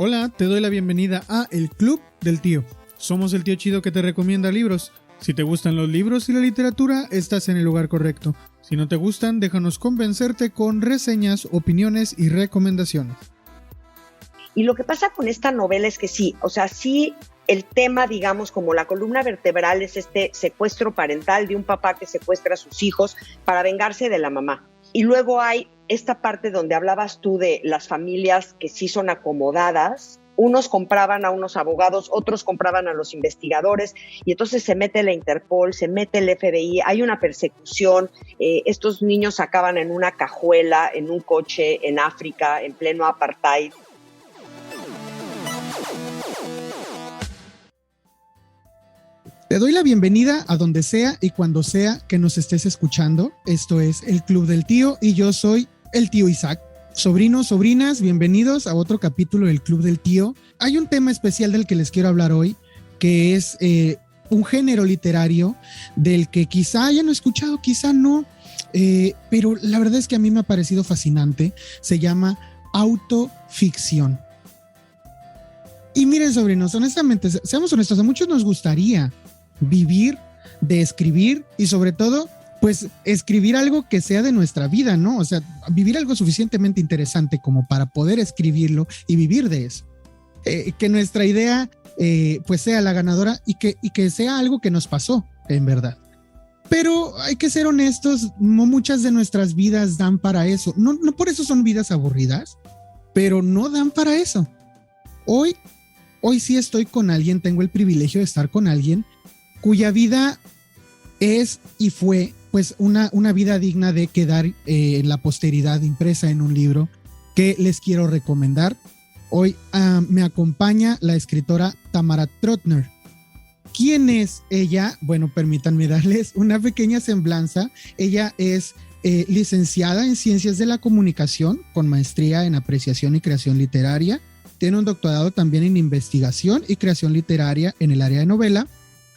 Hola, te doy la bienvenida a El Club del Tío. Somos el tío chido que te recomienda libros. Si te gustan los libros y la literatura, estás en el lugar correcto. Si no te gustan, déjanos convencerte con reseñas, opiniones y recomendaciones. Y lo que pasa con esta novela es que sí el tema, digamos, como la columna vertebral es este secuestro parental de un papá que secuestra a sus hijos para vengarse de la mamá. Y luego hay esta parte donde hablabas tú de las familias que sí son acomodadas. Unos compraban a unos abogados, otros compraban a los investigadores, y entonces se mete la Interpol, se mete el FBI, hay una persecución, estos niños acaban en una cajuela, en un coche, en África, en pleno apartheid. Te doy la bienvenida a donde sea y cuando sea que nos estés escuchando. Esto es El Club del Tío y yo soy el tío Isaac. Sobrinos, sobrinas, bienvenidos a otro capítulo del Club del Tío. Hay un tema especial del que les quiero hablar hoy, que es un género literario del que quizá hayan escuchado, quizá no, pero la verdad es que a mí me ha parecido fascinante. Se llama autoficción. Y miren, sobrinos, honestamente, seamos honestos, a muchos nos gustaría vivir de escribir y sobre todo pues escribir algo que sea de nuestra vida, ¿no? O sea, vivir algo suficientemente interesante como para poder escribirlo y vivir de eso. Que nuestra idea pues sea la ganadora y que sea algo que nos pasó, en verdad. Pero hay que ser honestos, no muchas de nuestras vidas dan para eso. No por eso son vidas aburridas, pero no dan para eso. Hoy sí estoy con alguien, tengo el privilegio de estar con alguien cuya vida es y fue pues una vida digna de quedar en la posteridad impresa en un libro que les quiero recomendar. Hoy me acompaña la escritora Tamara Trotner. ¿Quién es ella? Bueno, permítanme darles una pequeña semblanza. Ella es licenciada en Ciencias de la Comunicación con maestría en Apreciación y Creación Literaria. Tiene un doctorado también en Investigación y Creación Literaria en el área de novela,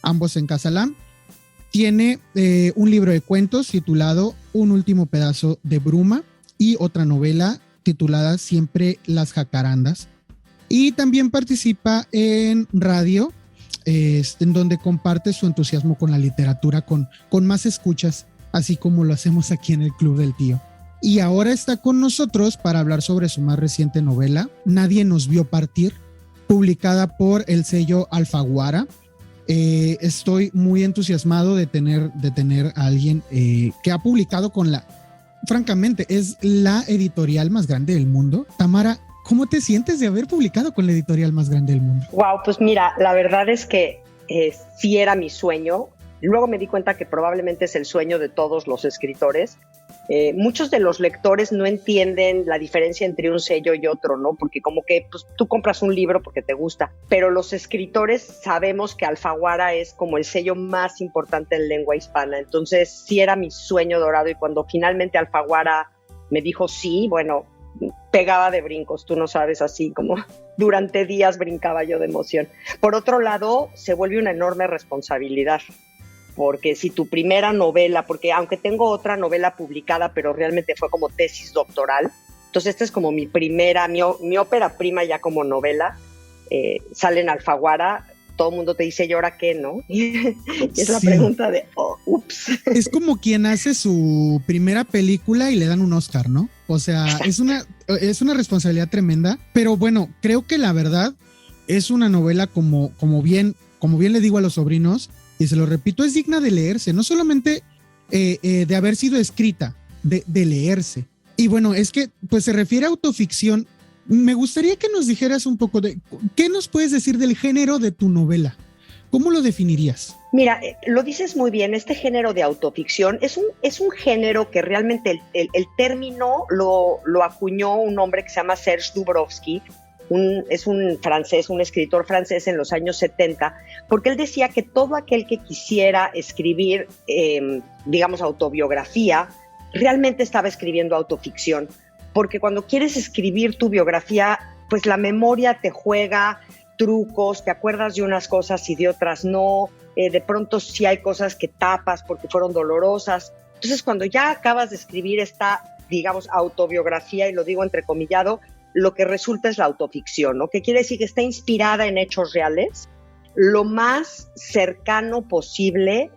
ambos en Casalam. Tiene un libro de cuentos titulado Un último pedazo de bruma y otra novela titulada Siempre las jacarandas. Y también participa en radio, en donde comparte su entusiasmo con la literatura con más escuchas, así como lo hacemos aquí en el Club del Tío. Y ahora está con nosotros para hablar sobre su más reciente novela, Nadie nos vio partir, publicada por el sello Alfaguara. Estoy muy entusiasmado de tener a alguien que ha publicado francamente, es la editorial más grande del mundo. Tamara, ¿cómo te sientes de haber publicado con la editorial más grande del mundo? Wow, pues mira, la verdad es que sí era mi sueño. Luego me di cuenta que probablemente es el sueño de todos los escritores. Muchos de los lectores no entienden la diferencia entre un sello y otro, ¿no? Porque como que pues, tú compras un libro porque te gusta, pero los escritores sabemos que Alfaguara es como el sello más importante en lengua hispana. Entonces sí era mi sueño dorado, y cuando finalmente Alfaguara me dijo sí, bueno, pegaba de brincos, tú no sabes, así como durante días brincaba yo de emoción. Por otro lado, se vuelve una enorme responsabilidad. Porque si tu primera novela, porque aunque tengo otra novela publicada, pero realmente fue como tesis doctoral, entonces esta es como mi ópera prima ya como novela, sale en Alfaguara, todo el mundo te dice, ¿y ahora qué, no? Y es la pregunta de, ups. Es como quien hace su primera película y le dan un Oscar, ¿no? O sea, es una responsabilidad tremenda, pero bueno, creo que la verdad es una novela como bien le digo a los sobrinos, y se lo repito, es digna de leerse, no solamente de haber sido escrita, de leerse. Y bueno, es que pues se refiere a autoficción. Me gustaría que nos dijeras un poco de ¿qué nos puedes decir del género de tu novela? ¿Cómo lo definirías? Mira, lo dices muy bien, este género de autoficción es un género que realmente el término lo acuñó un hombre que se llama Serge Dubrovsky. Es un francés, un escritor francés en los años 70, porque él decía que todo aquel que quisiera escribir, digamos, autobiografía, realmente estaba escribiendo autoficción, porque cuando quieres escribir tu biografía, pues la memoria te juega trucos, te acuerdas de unas cosas y de otras no, de pronto sí hay cosas que tapas porque fueron dolorosas. Entonces, cuando ya acabas de escribir esta, digamos, autobiografía, y lo digo entrecomillado, lo que resulta es la autoficción, ¿no? Que quiere decir que está inspirada en hechos reales, lo más cercano posible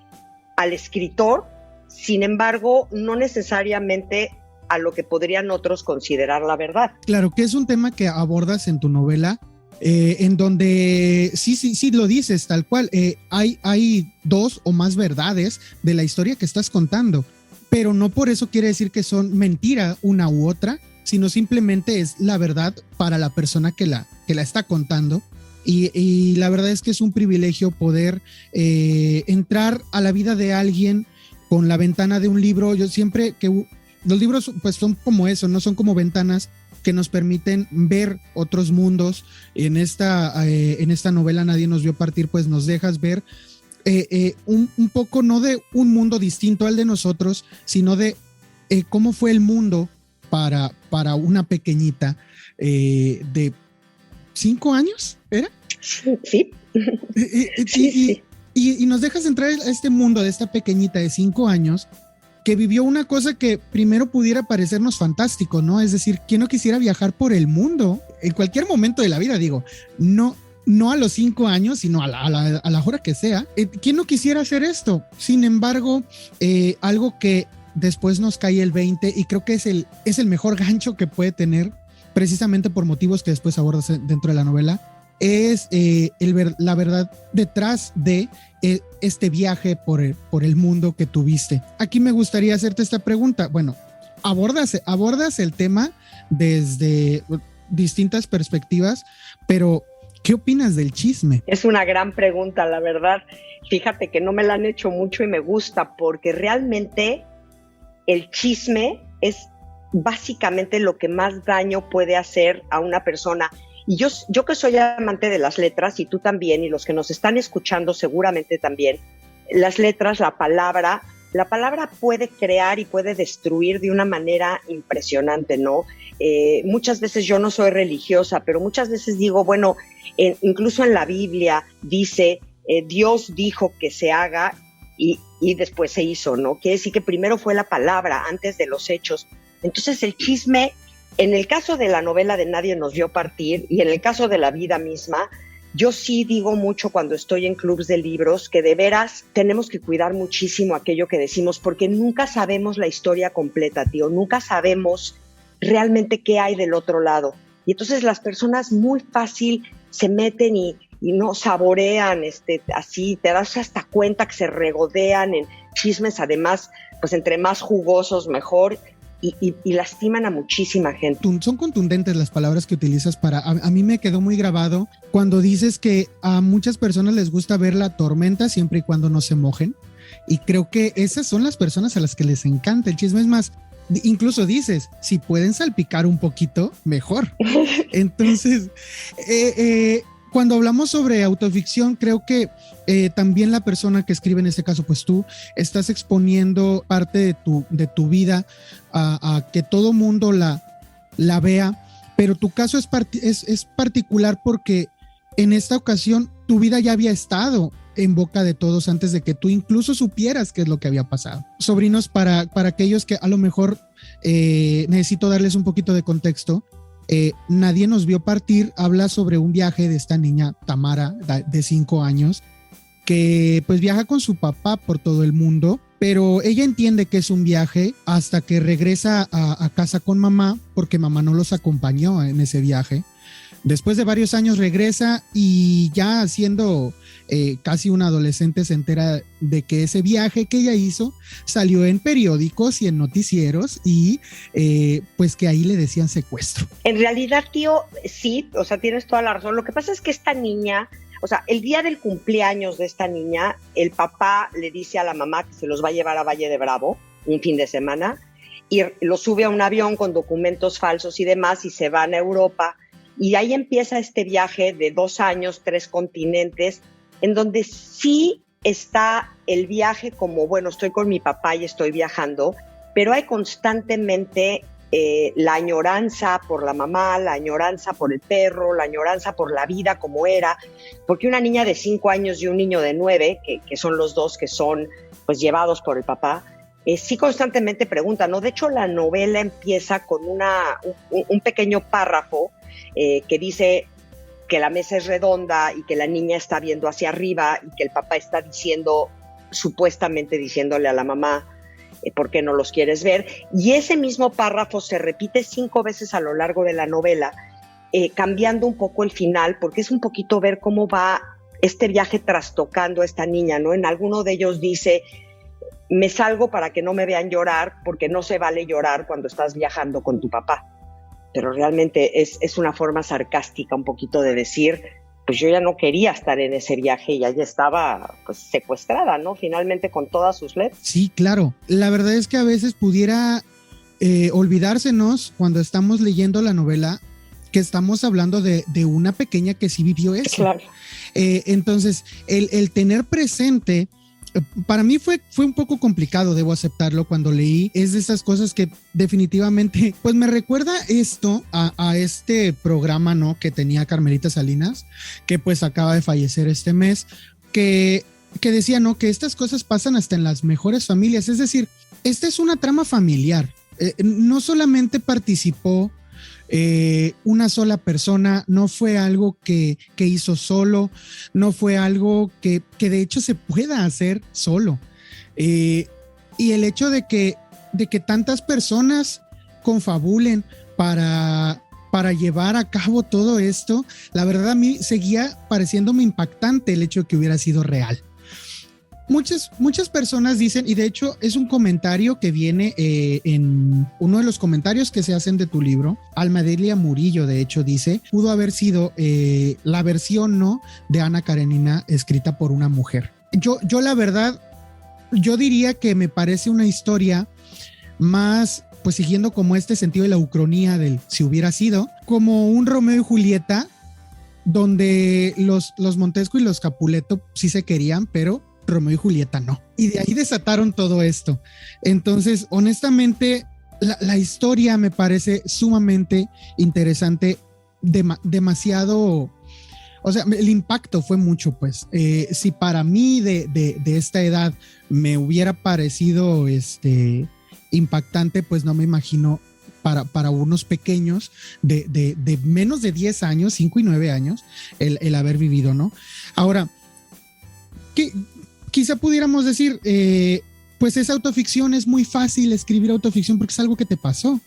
al escritor, sin embargo, no necesariamente a lo que podrían otros considerar la verdad. Claro, que es un tema que abordas en tu novela, en donde sí lo dices tal cual, hay dos o más verdades de la historia que estás contando, pero no por eso quiere decir que son mentira una u otra, sino simplemente es la verdad para la persona que la está contando. Y la verdad es que es un privilegio poder entrar a la vida de alguien con la ventana de un libro. Yo siempre que los libros pues son como eso, no son como ventanas que nos permiten ver otros mundos. En esta novela Nadie nos vio partir, pues nos dejas ver un poco, no de un mundo distinto al de nosotros, sino de cómo fue el mundo para una pequeñita de 5 años, ¿era? Sí. Sí. Y nos dejas entrar a este mundo de esta pequeñita de 5 años que vivió una cosa que primero pudiera parecernos fantástico, ¿no? Es decir, ¿quién no quisiera viajar por el mundo en cualquier momento de la vida? Digo, no a los 5 años, sino a la hora que sea. ¿Quién no quisiera hacer esto? Sin embargo, algo que después nos cae el 20 y creo que es el mejor gancho que puede tener, precisamente por motivos que después abordas dentro de la novela, es la verdad detrás de este viaje por el mundo que tuviste. Aquí me gustaría hacerte esta pregunta. Bueno, abordas el tema desde distintas perspectivas, pero ¿qué opinas del chisme? Es una gran pregunta, la verdad. Fíjate que no me la han hecho mucho y me gusta, porque realmente el chisme es básicamente lo que más daño puede hacer a una persona. Y yo que soy amante de las letras, y tú también, y los que nos están escuchando seguramente también, las letras, la palabra puede crear y puede destruir de una manera impresionante, ¿no? Muchas veces yo no soy religiosa, pero muchas veces digo, bueno, incluso en la Biblia dice, Dios dijo que se haga y después se hizo, ¿no? Quiere decir que primero fue la palabra antes de los hechos. Entonces el chisme, en el caso de la novela de Nadie nos vio partir y en el caso de la vida misma, yo sí digo mucho cuando estoy en clubs de libros que de veras tenemos que cuidar muchísimo aquello que decimos, porque nunca sabemos la historia completa, tío, nunca sabemos realmente qué hay del otro lado. Y entonces las personas muy fácil se meten y no saborean, así te das hasta cuenta que se regodean en chismes, además, pues entre más jugosos mejor. Y lastiman a muchísima gente. Son contundentes las palabras que utilizas a mí me quedó muy grabado cuando dices que a muchas personas les gusta ver la tormenta siempre y cuando no se mojen, y creo que esas son las personas a las que les encanta el chisme. Es más, incluso dices, si pueden salpicar un poquito, mejor. Entonces, cuando hablamos sobre autoficción, creo que también la persona que escribe, en este caso, pues tú, estás exponiendo parte de tu vida a que todo mundo la vea, pero tu caso es particular porque en esta ocasión tu vida ya había estado en boca de todos antes de que tú incluso supieras qué es lo que había pasado. Sobrinos, para aquellos que a lo mejor necesito darles un poquito de contexto, Nadie nos vio partir habla sobre un viaje de esta niña Tamara de 5 años que pues viaja con su papá por todo el mundo, pero ella entiende que es un viaje hasta que regresa a casa con mamá, porque mamá no los acompañó en ese viaje. Después de varios años regresa y ya siendo casi una adolescente se entera de que ese viaje que ella hizo salió en periódicos y en noticieros y pues que ahí le decían secuestro. En realidad, tío, sí, o sea, tienes toda la razón. Lo que pasa es que esta niña, o sea, el día del cumpleaños de esta niña, el papá le dice a la mamá que se los va a llevar a Valle de Bravo un fin de semana y lo sube a un avión con documentos falsos y demás y se van a Europa. Y ahí empieza este viaje de 2 años, 3 continentes, en donde sí está el viaje como, bueno, estoy con mi papá y estoy viajando, pero hay constantemente la añoranza por la mamá, la añoranza por el perro, la añoranza por la vida como era, porque una niña de 5 años y un niño de 9, que son los dos que son pues llevados por el papá, sí constantemente pregunta, ¿no? De hecho, la novela empieza con un pequeño párrafo que dice que la mesa es redonda y que la niña está viendo hacia arriba y que el papá está supuestamente diciéndole a la mamá, ¿por qué no los quieres ver? Y ese mismo párrafo se repite 5 veces a lo largo de la novela, cambiando un poco el final, porque es un poquito ver cómo va este viaje trastocando a esta niña, ¿no? En alguno de ellos dice, me salgo para que no me vean llorar, porque no se vale llorar cuando estás viajando con tu papá. Pero realmente es una forma sarcástica un poquito de decir, pues yo ya no quería estar en ese viaje y ya estaba pues secuestrada, ¿no? Finalmente con todas sus letras. Sí, claro. La verdad es que a veces pudiera olvidársenos cuando estamos leyendo la novela que estamos hablando de una pequeña que sí vivió eso. Claro. Entonces, el tener presente, para mí fue un poco complicado, debo aceptarlo, cuando leí. Es de esas cosas que definitivamente, pues me recuerda esto a este programa, ¿no? Que tenía Carmelita Salinas, que pues acaba de fallecer este mes, que decía, ¿no? Que estas cosas pasan hasta en las mejores familias. Es decir, esta es una trama familiar. No solamente participó una sola persona, no fue algo que hizo solo, no fue algo que de hecho se pueda hacer solo. Y el hecho de que tantas personas confabulen para llevar a cabo todo esto, la verdad a mí seguía pareciéndome impactante el hecho de que hubiera sido real. Muchas personas dicen, y de hecho es un comentario que viene en uno de los comentarios que se hacen de tu libro, Almadelia Murillo de hecho dice, pudo haber sido la versión, ¿no?, de Ana Karenina escrita por una mujer. Yo la verdad, yo diría que me parece una historia más, pues siguiendo como este sentido de la ucronía del si hubiera sido, como un Romeo y Julieta, donde los Montesco y los Capuleto sí se querían, pero Romeo y Julieta no. Y de ahí desataron todo esto. Entonces, honestamente, la historia me parece sumamente interesante, demasiado, o sea, el impacto fue mucho, pues. Si para mí de esta edad me hubiera parecido impactante, pues no me imagino para unos pequeños de menos de 10 años, 5 y 9 años, el haber vivido, ¿no? Ahora, quizá pudiéramos decir, pues es autoficción, es muy fácil escribir autoficción porque es algo que te pasó.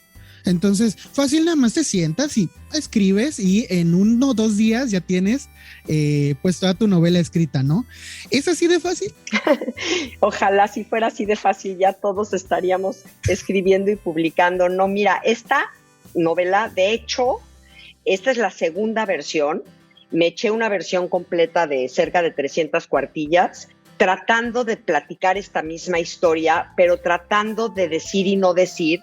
Entonces, fácil, nada más te sientas y escribes y en 1 o 2 días ya tienes pues toda tu novela escrita, ¿no? ¿Es así de fácil? Ojalá si fuera así de fácil, ya todos estaríamos escribiendo y publicando. No, mira, esta novela, de hecho, esta es la segunda versión. Me eché una versión completa de cerca de 300 cuartillas, tratando de platicar esta misma historia, pero tratando de decir y no decir,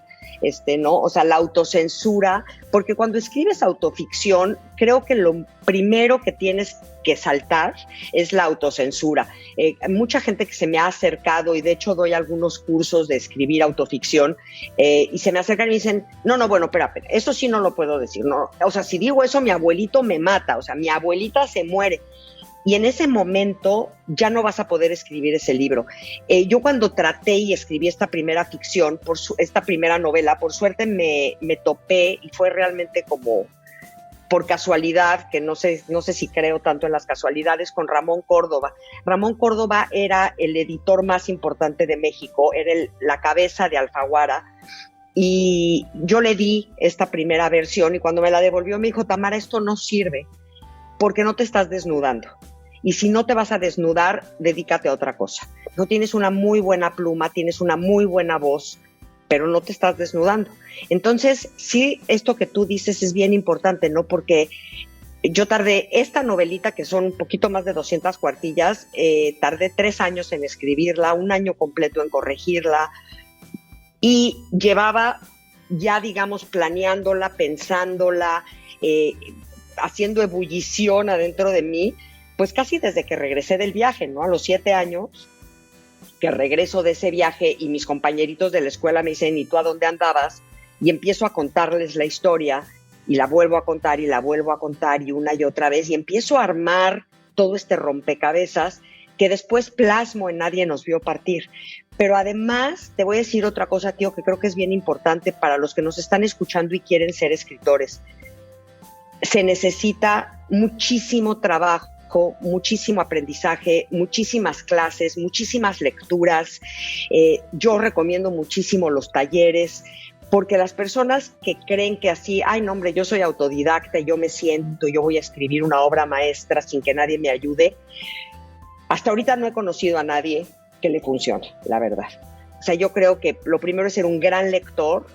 ¿no? O sea, la autocensura, porque cuando escribes autoficción, creo que lo primero que tienes que saltar es la autocensura. Mucha gente que se me ha acercado, y de hecho doy algunos cursos de escribir autoficción, y se me acercan y dicen, no, bueno, espera, eso sí no lo puedo decir, no, o sea, si digo eso, mi abuelito me mata, o sea, mi abuelita se muere. Y en ese momento ya no vas a poder escribir ese libro. Yo cuando traté y escribí esta primera ficción, esta primera novela, por suerte me topé, y fue realmente como por casualidad, que no sé si creo tanto en las casualidades, con Ramón Córdoba. Ramón Córdoba era el editor más importante de México, era la cabeza de Alfaguara, y yo le di esta primera versión, y cuando me la devolvió me dijo, Tamara, esto no sirve, porque no te estás desnudando. Y si no te vas a desnudar, dedícate a otra cosa. No tienes una muy buena pluma, tienes una muy buena voz, pero no te estás desnudando. Entonces, sí, esto que tú dices es bien importante, ¿no? Porque yo tardé esta novelita, que son un poquito más de 200 cuartillas, tardé 3 años en escribirla, 1 año completo en corregirla, y llevaba ya, digamos, planeándola, pensándola, haciendo ebullición adentro de mí, pues casi desde que regresé del viaje, ¿no? A los 7 años que regreso de ese viaje y mis compañeritos de la escuela me dicen, ¿y tú a dónde andabas? Y empiezo a contarles la historia y la vuelvo a contar y la vuelvo a contar y una y otra vez y empiezo a armar todo este rompecabezas que después plasmo en Nadie nos vio partir. Pero además te voy a decir otra cosa, tío, que creo que es bien importante para los que nos están escuchando y quieren ser escritores. Se necesita muchísimo trabajo, muchísimo aprendizaje, muchísimas clases, muchísimas lecturas. Yo recomiendo muchísimo los talleres, porque las personas que creen que así, ay no hombre, yo soy autodidacta, yo me siento, yo voy a escribir una obra maestra sin que nadie me ayude, hasta ahorita no he conocido a nadie que le funcione, la verdad. O sea, yo creo que lo primero es ser un gran lector,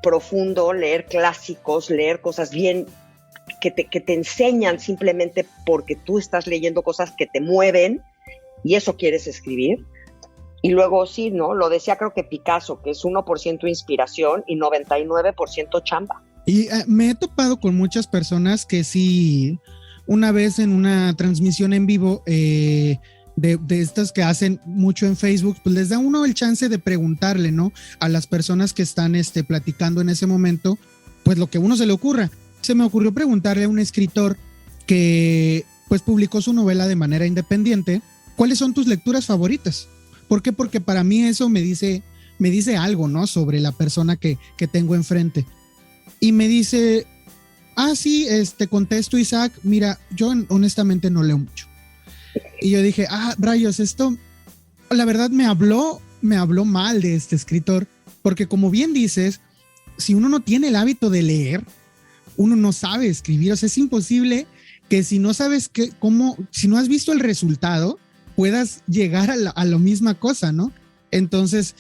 profundo, leer clásicos, leer cosas bien que te enseñan simplemente porque tú estás leyendo cosas que te mueven y eso quieres escribir. Y luego sí, ¿no? Lo decía creo que Picasso, que es 1% inspiración y 99% chamba. Y me he topado con muchas personas que sí, una vez en una transmisión en vivo de estas que hacen mucho en Facebook, pues les da uno el chance de preguntarle, ¿no? A las personas que están platicando en ese momento, pues lo que a uno se le ocurra. Se me ocurrió preguntarle a un escritor que pues publicó su novela de manera independiente, ¿cuáles son tus lecturas favoritas? ¿Por qué? Porque para mí eso me dice algo, ¿no? Sobre la persona que tengo enfrente. Y me dice, sí, contesto, Isaac, mira, yo honestamente no leo mucho. Y yo dije, rayos, esto, la verdad me habló mal de este escritor, porque como bien dices, si uno no tiene el hábito de leer, uno no sabe escribir. O sea, es imposible que si no sabes si no has visto el resultado, puedas llegar a la misma cosa, ¿no? Entonces,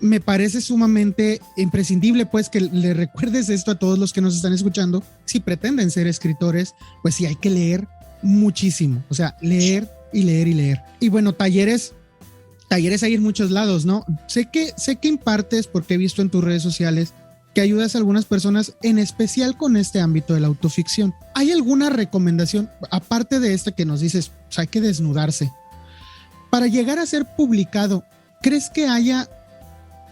me parece sumamente imprescindible, pues, que le recuerdes esto a todos los que nos están escuchando. Si pretenden ser escritores, pues sí, hay que leer muchísimo. O sea, leer y leer y leer. Y bueno, talleres hay en muchos lados, ¿no? Sé que impartes, porque he visto en tus redes sociales que ayudas a algunas personas, en especial con este ámbito de la autoficción. ¿Hay alguna recomendación, aparte de esta que nos dices, pues hay que desnudarse? Para llegar a ser publicado, ¿crees que haya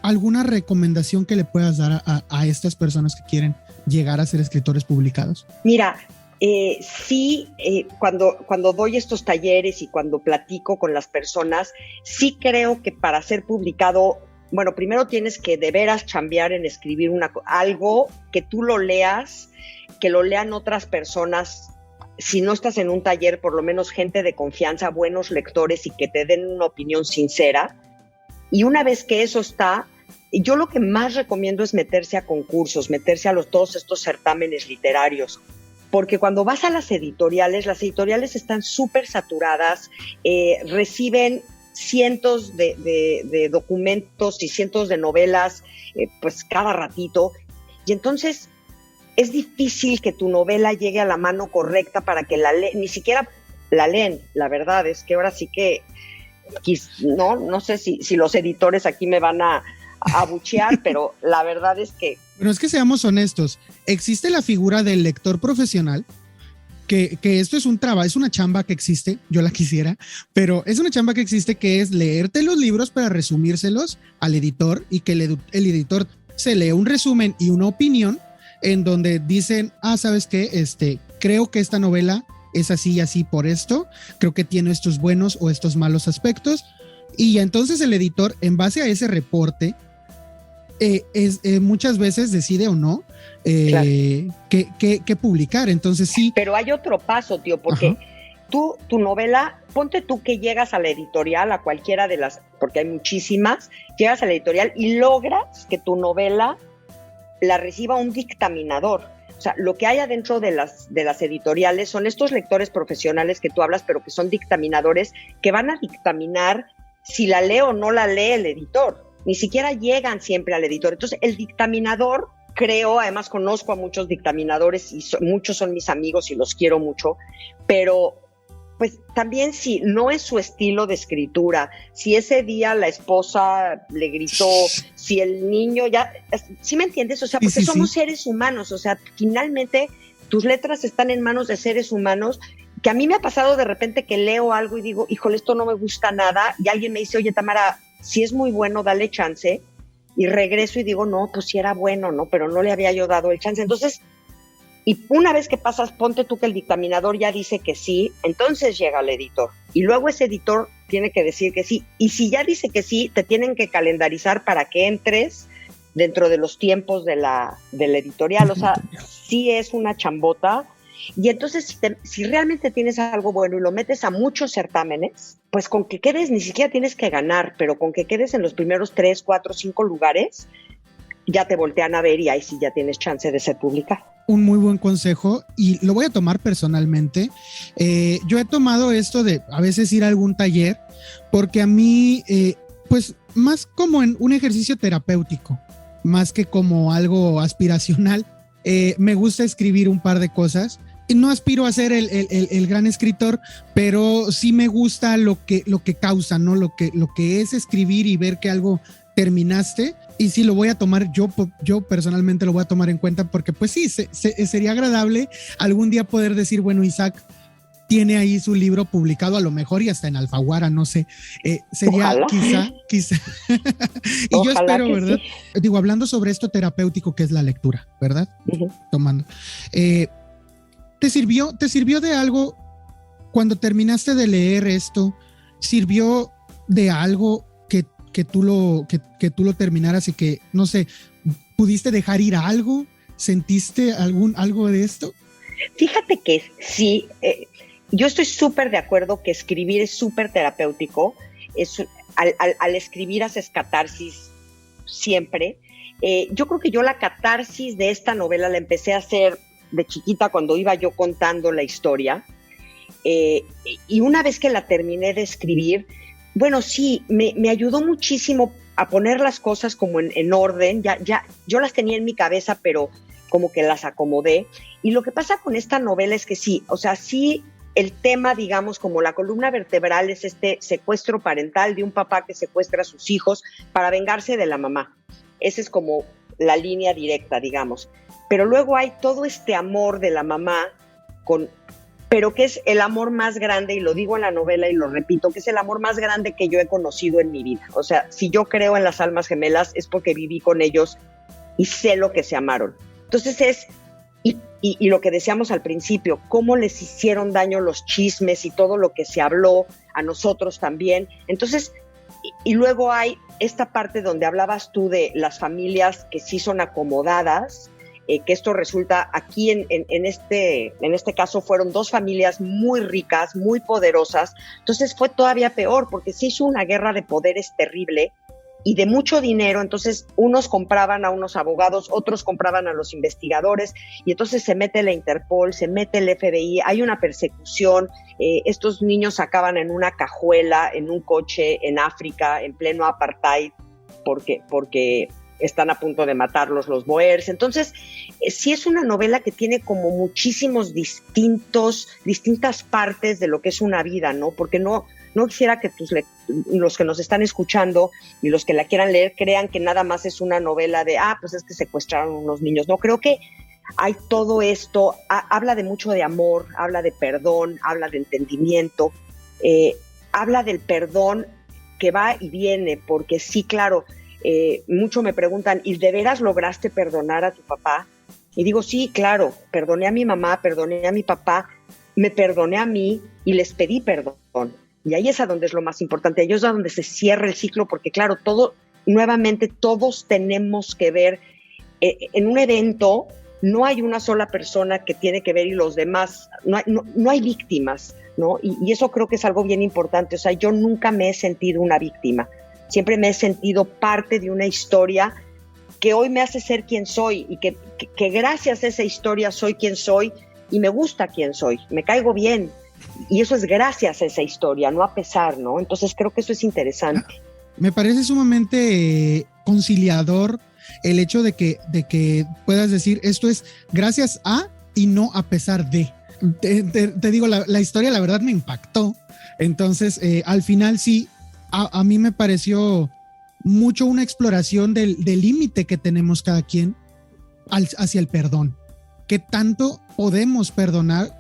alguna recomendación que le puedas dar a estas personas que quieren llegar a ser escritores publicados? Mira, sí, cuando doy estos talleres y cuando platico con las personas, sí creo que para ser publicado, bueno, primero tienes que de veras chambear en escribir algo que tú lo leas, que lo lean otras personas. Si no estás en un taller, por lo menos gente de confianza, buenos lectores y que te den una opinión sincera. Y una vez que eso está, yo lo que más recomiendo es meterse a concursos, meterse a todos estos certámenes literarios. Porque cuando vas a las editoriales están súper saturadas, reciben cientos de documentos y cientos de novelas, pues cada ratito. Y entonces es difícil que tu novela llegue a la mano correcta para que ni siquiera la leen. La verdad es que ahora sí que, no sé si los editores aquí me van a abuchear, pero la verdad es que... Pero es que seamos honestos, existe la figura del lector profesional, que esto es un trabajo, es una chamba que existe, yo la quisiera, pero es una chamba que existe, que es leerte los libros para resumírselos al editor y que el editor se lee un resumen y una opinión en donde dicen, ¿sabes qué? Creo que esta novela es así y así por esto, creo que tiene estos buenos o estos malos aspectos, y entonces el editor, en base a ese reporte, muchas veces decide o no claro, qué publicar. Entonces sí. Pero hay otro paso, tío, porque tu novela, ponte tú que llegas a la editorial, a cualquiera de las, porque hay muchísimas, llegas a la editorial y logras que tu novela la reciba un dictaminador. O sea, lo que hay adentro de las editoriales son estos lectores profesionales que tú hablas, pero que son dictaminadores, que van a dictaminar si la lee o no la lee el editor. Ni siquiera llegan siempre al editor. Entonces, el dictaminador, creo, además conozco a muchos dictaminadores y muchos son mis amigos y los quiero mucho, pero pues también si no es su estilo de escritura, si ese día la esposa le gritó, si el niño ya, ¿sí me entiendes? O sea, porque somos seres humanos, o sea, finalmente tus letras están en manos de seres humanos, que a mí me ha pasado de repente que leo algo y digo, híjole, esto no me gusta nada, y alguien me dice, oye, Tamara, si es muy bueno, dale chance, y regreso y digo, no, pues sí era bueno, ¿no? Pero no le había yo dado el chance. Entonces, Y una vez que pasas, ponte tú que el dictaminador ya dice que sí, entonces llega el editor. Y luego ese editor tiene que decir que sí. Y si ya dice que sí, te tienen que calendarizar para que entres dentro de los tiempos de la editorial. O sea, sí es una chambota. Y entonces, si realmente tienes algo bueno y lo metes a muchos certámenes, pues con que quedes, ni siquiera tienes que ganar, pero con que quedes en los primeros 3, 4, 5 lugares, ya te voltean a ver y ahí sí ya tienes chance de ser publicado. Un muy buen consejo y lo voy a tomar personalmente. Yo he tomado esto de a veces ir a algún taller porque a mí, pues más como en un ejercicio terapéutico, más que como algo aspiracional, me gusta escribir un par de cosas. No aspiro a ser el gran escritor, pero sí me gusta lo que causa, ¿no? Lo que es escribir y ver que algo terminaste. Y sí, lo voy a tomar, yo personalmente lo voy a tomar en cuenta porque pues sí, sería agradable algún día poder decir, bueno, Isaac tiene ahí su libro publicado, a lo mejor y hasta en Alfaguara, no sé, sería Ojalá. quizá. Y ojalá, yo espero, ¿verdad? Sí. Digo, hablando sobre esto terapéutico que es la lectura, ¿verdad? Uh-huh. Tomando. ¿Te sirvió de algo cuando terminaste de leer esto? ¿Sirvió de algo que tú lo terminaras y que, no sé, pudiste dejar ir a algo? ¿Sentiste algo de esto? Fíjate que sí, yo estoy súper de acuerdo que escribir es súper terapéutico. Al escribir haces catarsis siempre. Yo creo que yo la catarsis de esta novela la empecé a hacer de chiquita cuando iba yo contando la historia. Y una vez que la terminé de escribir, bueno, sí, me ayudó muchísimo a poner las cosas como en orden. Ya, yo las tenía en mi cabeza, pero como que las acomodé. Y lo que pasa con esta novela es que sí, o sea, sí, el tema, digamos, como la columna vertebral es este secuestro parental de un papá que secuestra a sus hijos para vengarse de la mamá. Esa es como la línea directa, digamos. Pero luego hay todo este amor de la mamá pero que es el amor más grande, y lo digo en la novela y lo repito, que es el amor más grande que yo he conocido en mi vida. O sea, si yo creo en las almas gemelas es porque viví con ellos y sé lo que se amaron. Entonces y lo que decíamos al principio, cómo les hicieron daño los chismes y todo lo que se habló a nosotros también. Entonces, y luego hay esta parte donde hablabas tú de las familias que sí son acomodadas, que esto resulta aquí en este caso fueron 2 familias muy ricas, muy poderosas. Entonces fue todavía peor porque se hizo una guerra de poderes terrible y de mucho dinero. Entonces unos compraban a unos abogados, otros compraban a los investigadores, y entonces se mete la Interpol, se mete el FBI, hay una persecución. Estos niños acaban en una cajuela, en un coche en África, en pleno apartheid, porque están a punto de matarlos los boers. Entonces, sí es una novela que tiene como muchísimos distintas partes de lo que es una vida, ¿no? Porque no quisiera que los que nos están escuchando y los que la quieran leer crean que nada más es una novela de, pues es que secuestraron unos niños. No, creo que hay todo esto, habla de mucho de amor, habla de perdón, habla de entendimiento, habla del perdón que va y viene, porque sí, claro, mucho me preguntan, ¿y de veras lograste perdonar a tu papá? Y digo, sí, claro, perdoné a mi mamá, perdoné a mi papá, me perdoné a mí y les pedí perdón. Y ahí es a donde es lo más importante, ahí es a donde se cierra el ciclo, porque claro, nuevamente todos tenemos que ver, en un evento no hay una sola persona que tiene que ver y los demás, no hay víctimas, ¿no? Y eso creo que es algo bien importante. O sea, yo nunca me he sentido una víctima. Siempre me he sentido parte de una historia que hoy me hace ser quien soy, y que gracias a esa historia soy quien soy y me gusta quien soy, me caigo bien. Y eso es gracias a esa historia, no a pesar, ¿no? Entonces creo que eso es interesante. Me parece sumamente conciliador el hecho de que puedas decir esto es gracias a y no a pesar de. Te digo, la historia la verdad me impactó. Entonces, al final sí, a mí me pareció mucho una exploración del límite que tenemos cada quien hacia el perdón. ¿Qué tanto podemos perdonar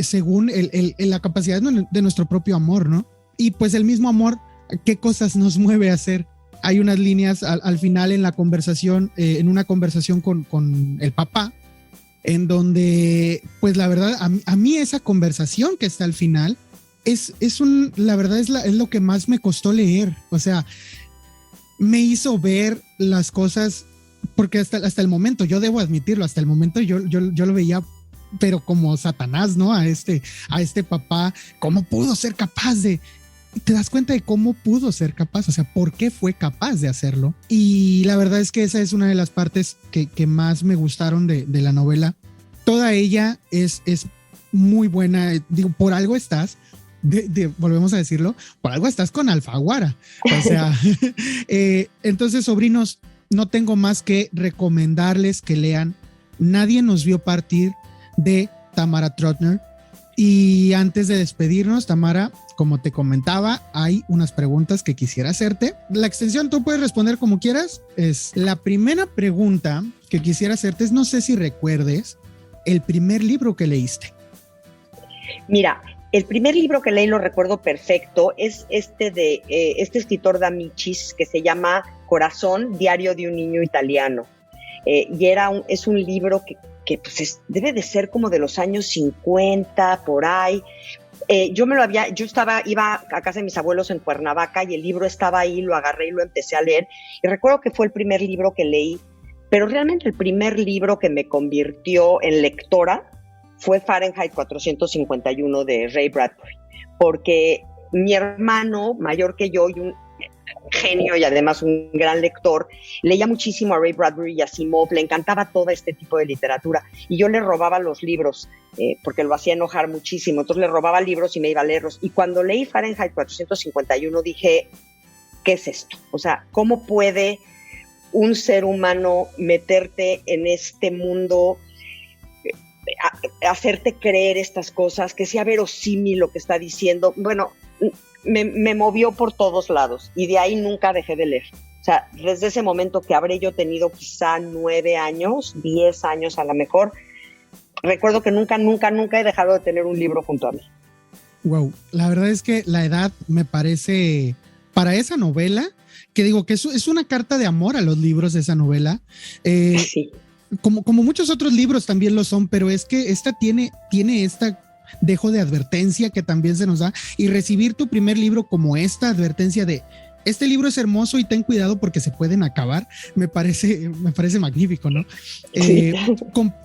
según la capacidad de nuestro propio amor, ¿no? Y pues el mismo amor, ¿qué cosas nos mueve a hacer? Hay unas líneas al final en la conversación, en una conversación con el papá, en donde, pues la verdad, a mí esa conversación que está al final la verdad es lo que más me costó leer. O sea, me hizo ver las cosas, porque hasta el momento, yo debo admitirlo, hasta el momento yo lo veía, pero como Satanás, ¿no? A este papá, ¿cómo pudo ser capaz de? Te das cuenta de cómo pudo ser capaz, o sea, por qué fue capaz de hacerlo. Y la verdad es que esa es una de las partes que más me gustaron de la novela. Toda ella es muy buena. Digo, por algo estás, volvemos a decirlo, por algo estás con Alfaguara. O sea, entonces, sobrinos, no tengo más que recomendarles que lean Nadie nos vio partir, de Tamara Trotner. Y antes de despedirnos, Tamara, como te comentaba, hay unas preguntas que quisiera hacerte. La extensión tú puedes responder como quieras. Es la primera pregunta que quisiera hacerte es, no sé si recuerdes el primer libro que leíste. Mira, el primer libro que leí lo recuerdo perfecto, es de este escritor D'Amicis que se llama Corazón, diario de un niño italiano. Y es un libro que pues debe de ser como de los años 50, por ahí. Iba a casa de mis abuelos en Cuernavaca y el libro estaba ahí, lo agarré y lo empecé a leer. Y recuerdo que fue el primer libro que leí, pero realmente el primer libro que me convirtió en lectora fue Fahrenheit 451 de Ray Bradbury, porque mi hermano, mayor que yo y un genio y además un gran lector, leía muchísimo a Ray Bradbury y a Asimov, le encantaba todo este tipo de literatura y yo le robaba los libros porque lo hacía enojar muchísimo, entonces le robaba libros y me iba a leerlos. Y cuando leí Fahrenheit 451 dije, ¿qué es esto? O sea, ¿cómo puede un ser humano meterte en este mundo, hacerte creer estas cosas, que sea verosímil lo que está diciendo? Bueno, me movió por todos lados y de ahí nunca dejé de leer. O sea, desde ese momento que habré yo tenido quizá 9 años, 10 años a lo mejor, recuerdo que nunca he dejado de tener un libro junto a mí. Wow, la verdad es que la edad me parece, para esa novela, que digo que es una carta de amor a los libros de esa novela. Sí. Como muchos otros libros también lo son, pero es que esta tiene esta dejo de advertencia que también se nos da, y recibir tu primer libro como esta advertencia de este libro es hermoso y ten cuidado porque se pueden acabar, me parece magnífico, ¿no? Sí.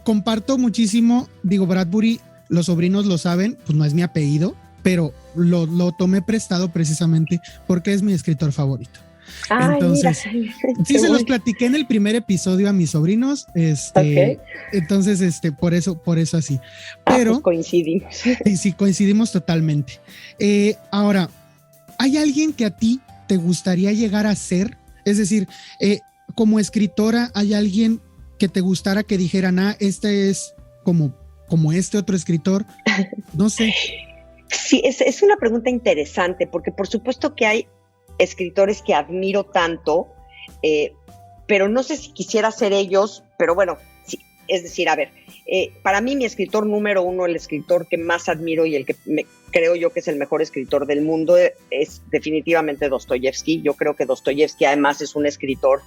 Comparto muchísimo, digo, Bradbury, los sobrinos lo saben, pues no es mi apellido, pero lo tomé prestado precisamente porque es mi escritor favorito. Ay, entonces, mira. Sí, se los platiqué en el primer episodio a mis sobrinos, okay. Entonces, por eso así. Pero pues coincidimos. Sí, coincidimos totalmente. Ahora, ¿hay alguien que a ti te gustaría llegar a ser? Es decir, como escritora, ¿hay alguien que te gustara que dijeran, este es como este otro escritor? No sé. Sí, es una pregunta interesante, porque por supuesto que hay escritores que admiro tanto, pero no sé si quisiera ser ellos, pero bueno, sí, es decir, a ver, para mí mi escritor número uno, el escritor que más admiro y el que creo yo que es el mejor escritor del mundo, es definitivamente Dostoyevsky. Yo creo que Dostoyevsky además es un escritor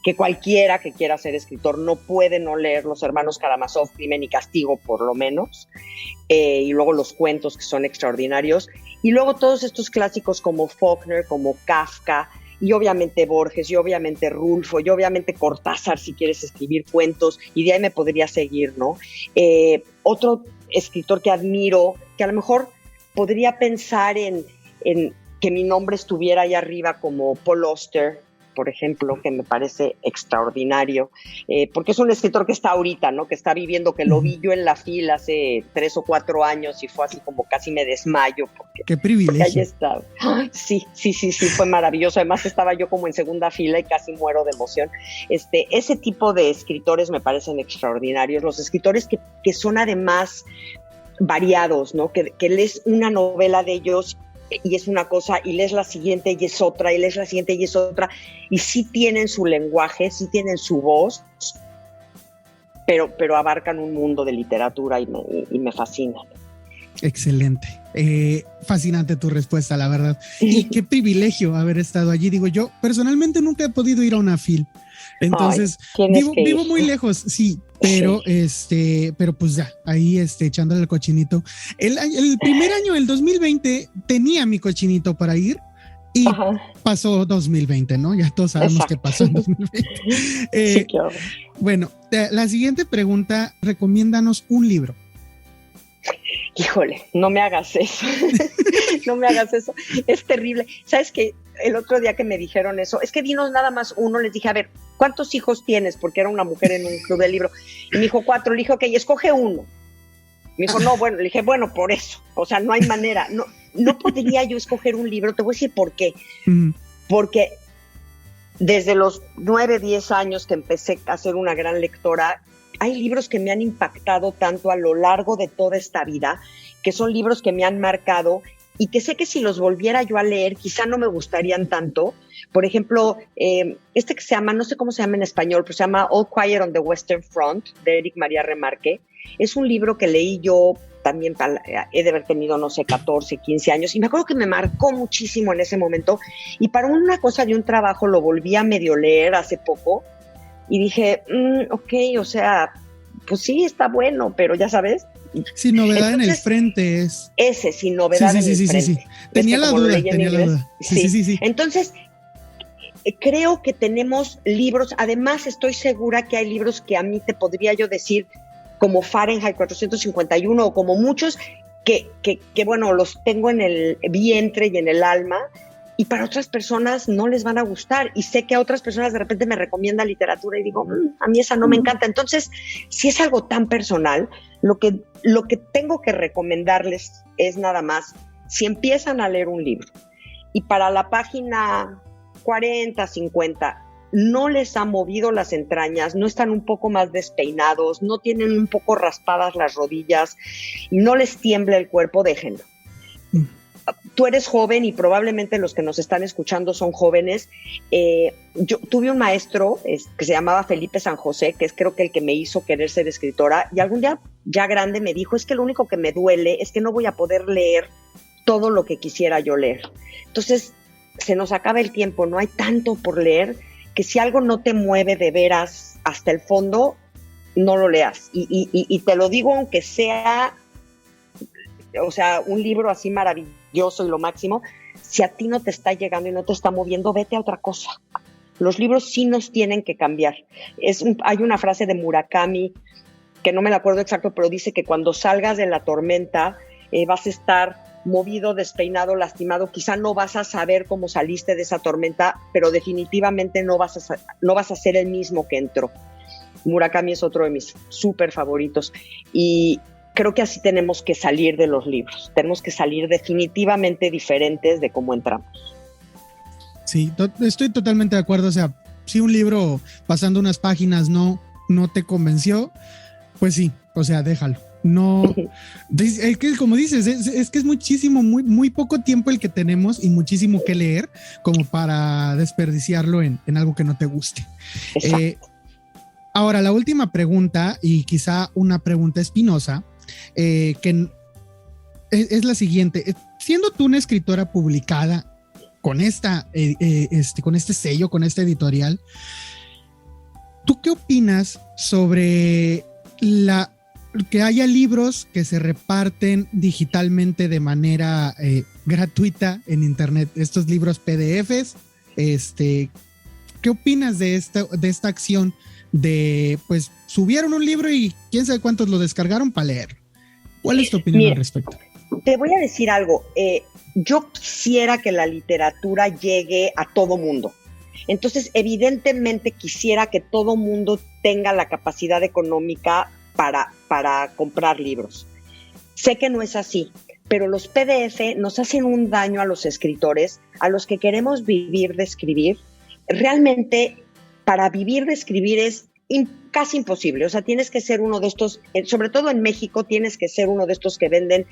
que cualquiera que quiera ser escritor no puede no leer Los Hermanos Karamazov, Crimen y Castigo, por lo menos, y luego los cuentos que son extraordinarios, y luego todos estos clásicos como Faulkner, como Kafka, y obviamente Borges, y obviamente Rulfo, y obviamente Cortázar, si quieres escribir cuentos, y de ahí me podría seguir, ¿no? Otro escritor que admiro, que a lo mejor podría pensar en que mi nombre estuviera ahí arriba, como Paul Auster, por ejemplo, que me parece extraordinario, porque es un escritor que está ahorita, ¿no? Que está viviendo, que lo vi yo en la fila hace 3 o 4 años y fue así como casi me desmayo. ¡Qué privilegio! Porque ahí estaba. Sí, fue maravilloso. Además estaba yo como en segunda fila y casi muero de emoción. Ese tipo de escritores me parecen extraordinarios. Los escritores que son además variados, ¿no? Que lees una novela de ellos y es una cosa, y lees la siguiente y es otra, y lees la siguiente y es otra, y sí tienen su lenguaje, sí tienen su voz, pero abarcan un mundo de literatura y me fascina. Excelente. Fascinante tu respuesta, la verdad. Y qué privilegio haber estado allí. Digo, yo personalmente nunca he podido ir a una FIL. Entonces, vivo muy lejos, sí. Pero, pero pues ya, ahí echándole el cochinito. El primer año, el 2020, tenía mi cochinito para ir y pasó 2020, ¿no? Ya todos sabemos qué pasó en 2020. Sí, claro. Bueno, la siguiente pregunta, recomiéndanos un libro. Híjole, no me hagas eso. No me hagas eso. Es terrible. ¿Sabes qué? El otro día que me dijeron eso, es que dinos nada más uno, les dije, a ver, ¿cuántos hijos tienes? Porque era una mujer en un club de libro. Y me dijo 4, le dije, ok, escoge uno. Me dijo, no, bueno, le dije, bueno, por eso. O sea, no hay manera. No podría yo escoger un libro. Te voy a decir por qué. Porque desde los 9, 10 años que empecé a ser una gran lectora, hay libros que me han impactado tanto a lo largo de toda esta vida, que son libros que me han marcado y que sé que si los volviera yo a leer, quizá no me gustarían tanto. Por ejemplo, que se llama, no sé cómo se llama en español, pero se llama All Quiet on the Western Front, de Éric María Remarque. Es un libro que leí yo también, he de haber tenido, no sé, 14, 15 años, y me acuerdo que me marcó muchísimo en ese momento, y para una cosa de un trabajo lo volví a medio leer hace poco, y dije, ok, o sea, pues sí, está bueno, pero ya sabes. Sin novedad. Entonces, en el frente es. Ese, sin novedad en el frente. Sí. Tenía la duda. Sí. Entonces, creo que tenemos libros, además estoy segura que hay libros que a mí te podría yo decir, como Fahrenheit 451, o como muchos, que bueno, los tengo en el vientre y en el alma, y para otras personas no les van a gustar, y sé que a otras personas de repente me recomiendan literatura y digo, a mí esa no me encanta. Entonces, si es algo tan personal, lo que tengo que recomendarles es nada más, si empiezan a leer un libro y para la página 40, 50 no les ha movido las entrañas, no están un poco más despeinados, no tienen un poco raspadas las rodillas, no les tiembla el cuerpo, déjenlo. Tú eres joven y probablemente los que nos están escuchando son jóvenes. Yo tuve un maestro que se llamaba Felipe San José, que es creo que el que me hizo querer ser escritora, y algún día ya grande me dijo, es que lo único que me duele es que no voy a poder leer todo lo que quisiera yo leer. Entonces, se nos acaba el tiempo, no hay tanto por leer, que si algo no te mueve de veras hasta el fondo, no lo leas. Y te lo digo aunque sea, o sea, un libro así maravilloso y lo máximo, si a ti no te está llegando y no te está moviendo, vete a otra cosa. Los libros sí nos tienen que cambiar. Hay una frase de Murakami, que no me la acuerdo exacto, pero dice que cuando salgas de la tormenta vas a estar movido, despeinado, lastimado, quizá no vas a saber cómo saliste de esa tormenta, pero definitivamente no vas a ser el mismo que entró. Murakami es otro de mis súper favoritos, y creo que así tenemos que salir de los libros, tenemos que salir definitivamente diferentes de cómo entramos. Sí, estoy totalmente de acuerdo. O sea, si un libro pasando unas páginas no te convenció, pues sí, o sea, déjalo. No, es que como dices, es que es muchísimo, muy poco tiempo el que tenemos y muchísimo que leer como para desperdiciarlo en algo que no te guste. Ahora, la última pregunta, y quizá una pregunta espinosa, que es la siguiente. Siendo tú una escritora publicada con con este sello, con este editorial, ¿tú qué opinas sobre que haya libros que se reparten digitalmente de manera gratuita en internet, estos libros PDFs? ¿Qué opinas de esta acción de, pues, subieron un libro y quién sabe cuántos lo descargaron para leer? ¿Cuál es tu opinión al respecto? Te voy a decir algo. Yo quisiera que la literatura llegue a todo mundo. Entonces, evidentemente quisiera que todo mundo tenga la capacidad económica para comprar libros. Sé que no es así, pero los PDF nos hacen un daño a los escritores, a los que queremos vivir de escribir. Realmente, para vivir de escribir es casi imposible. O sea, tienes que ser uno de estos, sobre todo en México, tienes que ser uno de estos que venden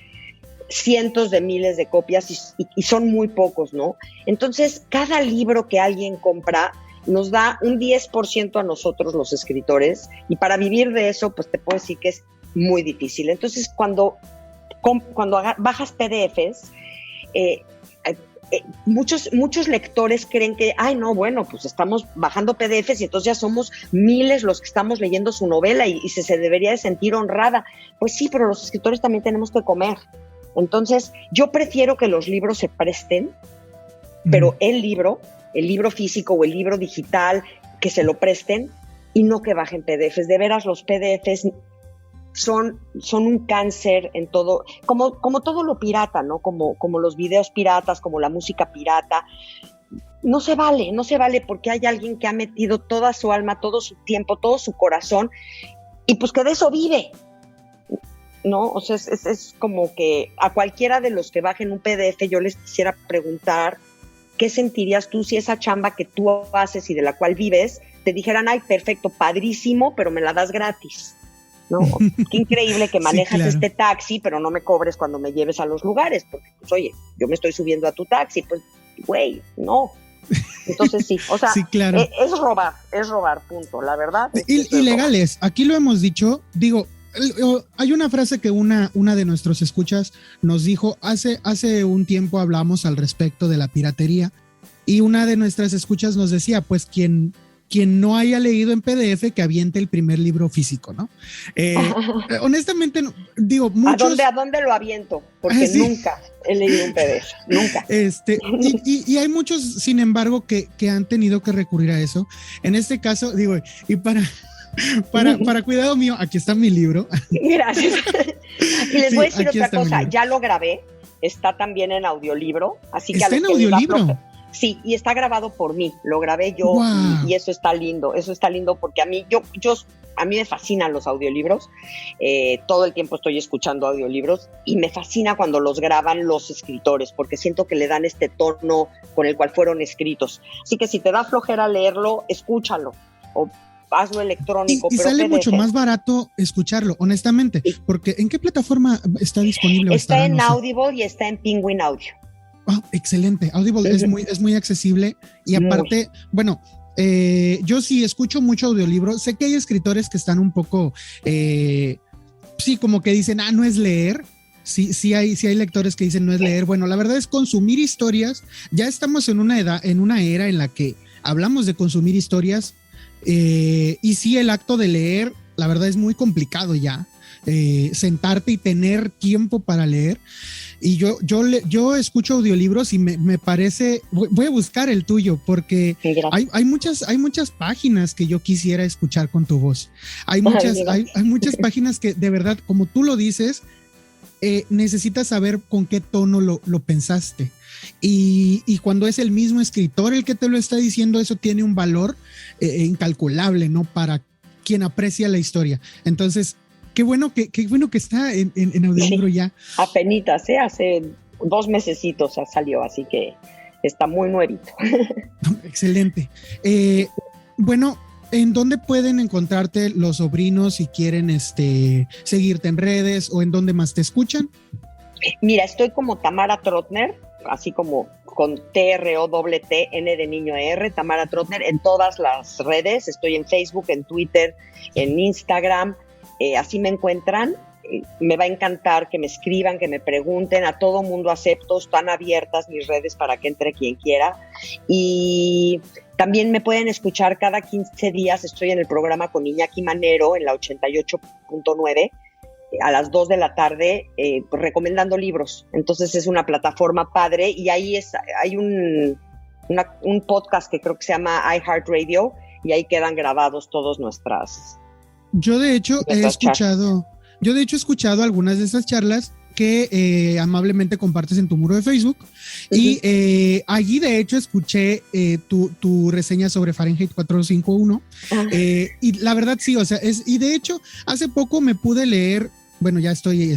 cientos de miles de copias y son muy pocos, ¿no? Entonces, cada libro que alguien compra nos da un 10% a nosotros los escritores, y para vivir de eso, pues te puedo decir que es muy difícil. Entonces, cuando bajas PDFs, muchos lectores creen que, ay, no, bueno, pues estamos bajando PDFs y entonces ya somos miles los que estamos leyendo su novela y se debería de sentir honrada. Pues sí, pero los escritores también tenemos que comer. Entonces, yo prefiero que los libros se presten, pero el libro físico o el libro digital, que se lo presten y no que bajen PDFs. De veras, los PDFs son un cáncer en todo, como todo lo pirata, ¿no? Como los videos piratas, como la música pirata. No se vale porque hay alguien que ha metido toda su alma, todo su tiempo, todo su corazón y pues que de eso vive, ¿no? O sea, es como que a cualquiera de los que bajen un PDF yo les quisiera preguntar ¿qué sentirías tú si esa chamba que tú haces y de la cual vives te dijeran, ay, perfecto, padrísimo, pero me la das gratis? ¿No? Qué increíble que manejas este taxi, pero no me cobres cuando me lleves a los lugares, porque, pues, oye, yo me estoy subiendo a tu taxi, pues, güey, no. Entonces sí, o sea, es robar, punto, la verdad. Ilegales, aquí lo hemos dicho, digo, hay una frase que una de nuestros escuchas nos dijo, hace un tiempo hablamos al respecto de la piratería y una de nuestras escuchas nos decía, pues quien no haya leído en PDF que aviente el primer libro físico, ¿no? Honestamente, no, digo, muchos... ¿A dónde lo aviento? Porque nunca he leído un PDF, nunca. Y hay muchos, sin embargo, que han tenido que recurrir a eso. En este caso, digo, y para cuidado mío, aquí está mi libro. Gracias. Y les voy a decir otra cosa, ya lo grabé, está también en audiolibro, así que ¿está en audiolibro? Sí, y está grabado por mí, lo grabé yo. Wow. Y eso está lindo porque a mí me fascinan los audiolibros, todo el tiempo estoy escuchando audiolibros y me fascina cuando los graban los escritores porque siento que le dan este tono con el cual fueron escritos. Así que si te da flojera leerlo, escúchalo o hazlo electrónico. Y pero sale PDF. Mucho más barato escucharlo, honestamente, porque ¿en qué plataforma está disponible? Está en Audible y está en Penguin Audio. Oh, excelente, Audible es muy accesible y aparte, bueno, yo sí escucho mucho audiolibro, sé que hay escritores que están un poco, sí, como que dicen, no es leer. Sí hay lectores que dicen no es leer. Bueno, la verdad es consumir historias. Ya estamos en una era en la que hablamos de consumir historias. Y sí, el acto de leer, la verdad es muy complicado ya, sentarte y tener tiempo para leer. Y yo escucho audiolibros y me parece, voy a buscar el tuyo porque hay muchas páginas que yo quisiera escuchar con tu voz. Hay muchas páginas que de verdad, como tú lo dices, necesitas saber con qué tono lo pensaste. Y cuando es el mismo escritor el que te lo está diciendo, eso tiene un valor incalculable, ¿no? Para quien aprecia la historia. Entonces, qué bueno que está en audiolibro ya. Apenitas, hace 2 mesecitos salió, así que está muy nuevito. Excelente. Bueno, ¿en dónde pueden encontrarte los sobrinos si quieren seguirte en redes o en dónde más te escuchan? Mira, estoy como Tamara Trotner, así como con TROTT, de niño R, Tamara Trotner, en todas las redes. Estoy en Facebook, en Twitter, en Instagram, así me encuentran. Me va a encantar que me escriban, que me pregunten, a todo mundo acepto, están abiertas mis redes para que entre quien quiera. Y también me pueden escuchar cada 15 días, estoy en el programa con Iñaki Manero en la 88.9, a las 2 de la tarde, recomendando libros. Entonces es una plataforma padre y ahí hay un podcast que creo que se llama iHeartRadio y ahí quedan grabados todos nuestras... Yo de hecho he escuchado algunas de esas charlas que amablemente compartes en tu muro de Facebook. Uh-huh. Y allí de hecho escuché tu reseña sobre Fahrenheit 451. Uh-huh. Y la verdad sí, o sea, y de hecho hace poco me pude leer, bueno, ya estoy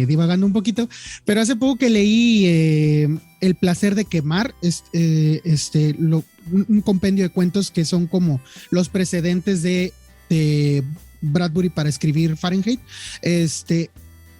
divagando un poquito, pero hace poco que leí El placer de quemar, un compendio de cuentos que son como los precedentes de Bradbury para escribir Fahrenheit.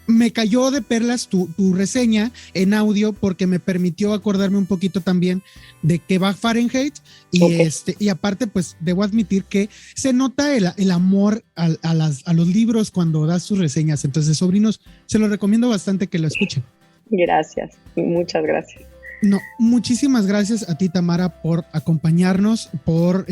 Me cayó de perlas tu reseña en audio porque me permitió acordarme un poquito también de qué va Fahrenheit y, okay. Y aparte pues debo admitir que se nota el amor a los libros cuando das tus reseñas. Entonces, sobrinos, se los recomiendo bastante que lo escuchen. Gracias, muchas gracias. No, muchísimas gracias a ti, Tamara, por acompañarnos, por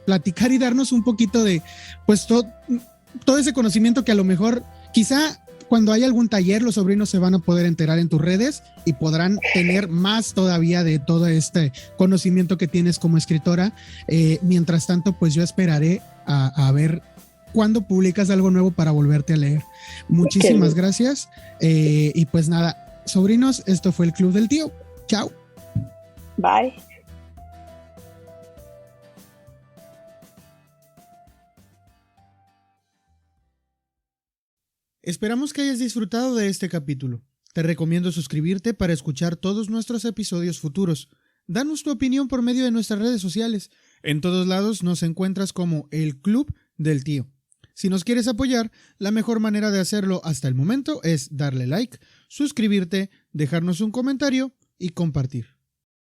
platicar y darnos un poquito de, pues, todo ese conocimiento que a lo mejor, quizá cuando hay algún taller, los sobrinos se van a poder enterar en tus redes y podrán tener más todavía de todo este conocimiento que tienes como escritora. Mientras tanto, pues yo esperaré a ver cuándo publicas algo nuevo para volverte a leer. Muchísimas gracias. Y pues nada, sobrinos, esto fue el Club del Tío. Chao. Bye. Esperamos que hayas disfrutado de este capítulo. Te recomiendo suscribirte para escuchar todos nuestros episodios futuros. Danos tu opinión por medio de nuestras redes sociales. En todos lados nos encuentras como el Club del Tío. Si nos quieres apoyar, la mejor manera de hacerlo hasta el momento es darle like, suscribirte, dejarnos un comentario y compartir.